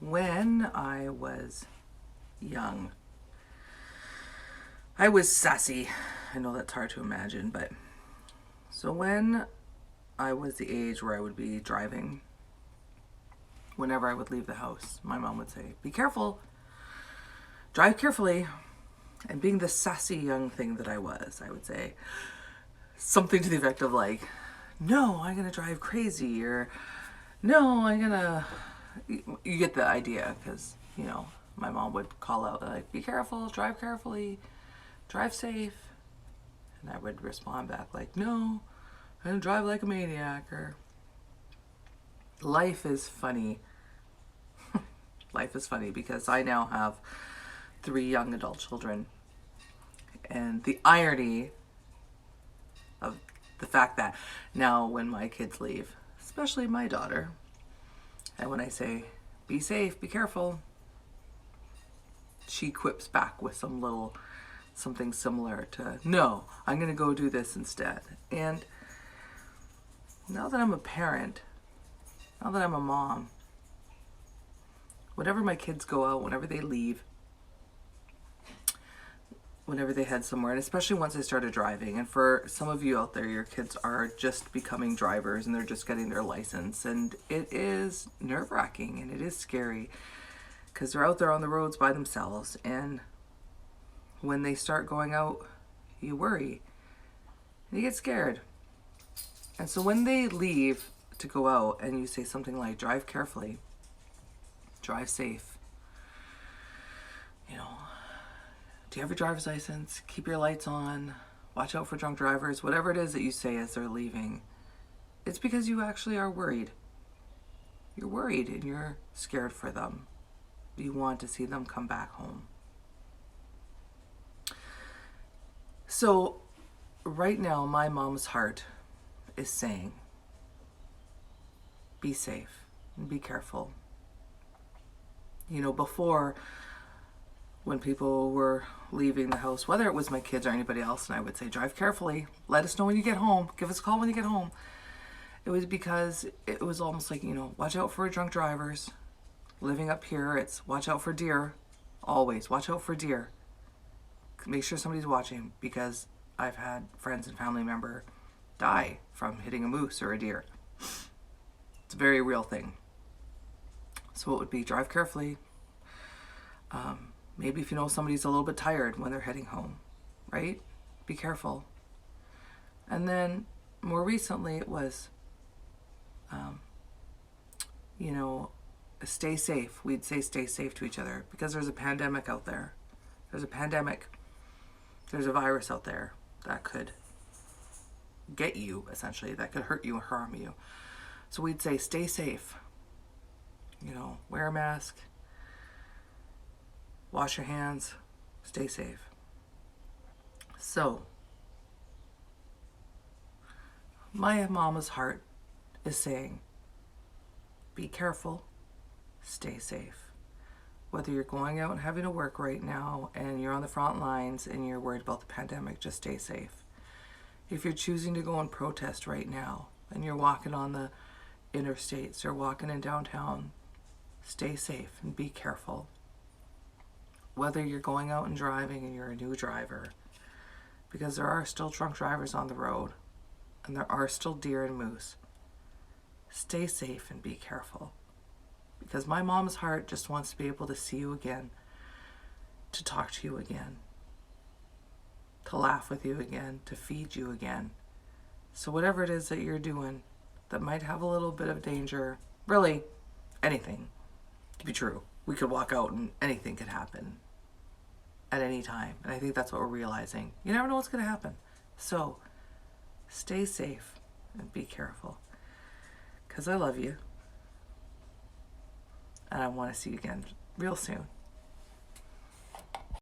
When I was young, I was sassy. I know that's hard to imagine, but so when I was the age where I would be driving, whenever I would leave the house, my mom would say, "Be careful, drive carefully." And being the sassy young thing that I was, I would say something to the effect of like, "No, I'm gonna drive crazy," or "No, I'm gonna." You get the idea, because my mom would call out like, "Be careful, drive carefully, drive safe," and I would respond back like, "No, I'm gonna drive like a maniac." Or life is funny. Life is funny because I now have 3 young adult children, and the irony of the fact that now when my kids leave, especially my daughter, and when I say, "Be safe, be careful," she quips back with something similar to, "No, I'm going to go do this instead." And now that I'm a parent, now that I'm a mom, whenever my kids go out, whenever they leave, whenever they head somewhere, and especially once they started driving, and for some of you out there, your kids are just becoming drivers and they're just getting their license, and it is nerve-wracking and it is scary because they're out there on the roads by themselves, and when they start going out, you worry and you get scared. And so when they leave to go out and you say something like, "Drive carefully, drive safe, do you have your driver's license? Keep your lights on. Watch out for drunk drivers," whatever it is that you say as they're leaving, it's because you actually are worried. You're worried and you're scared for them. You want to see them come back home. So right now, my mom's heart is saying, be safe and be careful. Before, when people were leaving the house, whether it was my kids or anybody else, and I would say, "Drive carefully, let us know when you get home, give us a call when you get home," it was because it was almost like, watch out for drunk drivers. Living up here, it's watch out for deer. Always watch out for deer. Make sure somebody's watching, because I've had friends and family member die from hitting a moose or a deer. It's a very real thing. So it would be drive carefully. Maybe if somebody's a little bit tired when they're heading home, right? Be careful. And then more recently it was, stay safe. We'd say stay safe to each other because there's a pandemic out there. There's a pandemic. There's a virus out there that could get you, essentially, that could hurt you and harm you. So we'd say stay safe. Wear a mask. Wash your hands, stay safe. So, my mama's heart is saying, be careful, stay safe. Whether you're going out and having to work right now and you're on the front lines and you're worried about the pandemic, just stay safe. If you're choosing to go and protest right now and you're walking on the interstates or walking in downtown, stay safe and be careful. Whether you're going out and driving and you're a new driver, because there are still drunk drivers on the road and there are still deer and moose, stay safe and be careful. Because my mom's heart just wants to be able to see you again, to talk to you again, to laugh with you again, to feed you again. So whatever it is that you're doing that might have a little bit of danger, really anything could be true. We could walk out and anything could happen at any time. And I think that's what we're realizing. You never know what's going to happen. So stay safe and be careful. Because I love you. And I want to see you again real soon.